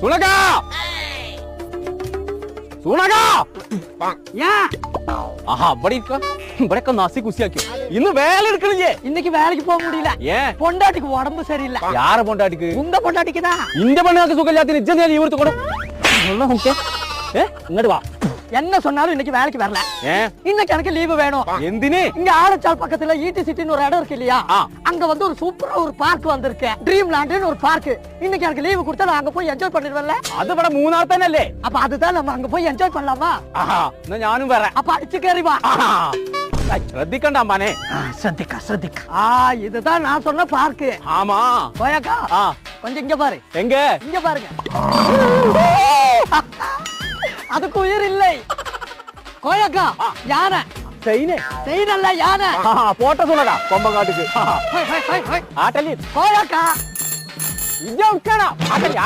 സുണക സുണക ஆஹா அப்படி இருக்கா இப்படிக்க நாசி குசியாக்கி இன்னும் வேலை எடுக்கலையே. இன்னைக்கு வேலைக்கு போக முடியல. ஏன்? பொண்டாட்டிக்கு உடம்பு சரியில்லை. யார பொண்டாட்டிக்கு? உங்க பொண்டாட்டிக்கு தான். இந்த பொண்ணாக்கு சுகம் இல்லாத நிஜம் நீ இவர்த்து கொடு. சொல்ல ஓகே. இங்கடு வா. என்ன சொன்னாலும் இன்னைக்கு வேலைக்கு வரல. ஏன்? இன்னைக்கு எனக்கு லீவு வேணும். எந்தினே? இங்க ஆலச்சால் பக்கத்துல ஈட்டி சிட்டின்னு ஒரு இடம் இருக்கு இல்லையா? அங்க வந்து ஒரு சூப்பரா ஒரு பார்க் வந்திருக்கு. ட்ரீம் லேண்ட்னு ஒரு பார்க். இன்னைக்கு எனக்கு லீவு கொடுத்தா நான் அங்க போய் என்ஜாய் பண்ணிடுவேன்ல. அது பட மூணார் தானே இல்ல? அப்ப அதுதான் நம்ம அங்க போய் என்ஜாய் பண்ணலாமா? நான் ஞானும் வரேன். அப்ப அடிச்சு கேறி வா. ശ്രദ്ധിക്കണ്ട അമ്മാനെ. ശ്രദ്ധിക്ക. இதுதான் நான் சொன்ன பார்க். ஆமா. போயக்கா. கொஞ்சம் இங்க பாரு. எங்க? இங்க பாருங்க. அதுக்கு உயிர் இல்லை. கோயக்கா யானை. செய்யல யானை. போட்ட சொன்னடா கொம்பங்காட்டுக்கு. ஆட்டலி கோயக்கா இங்க உட்காரா. ஆட்டலி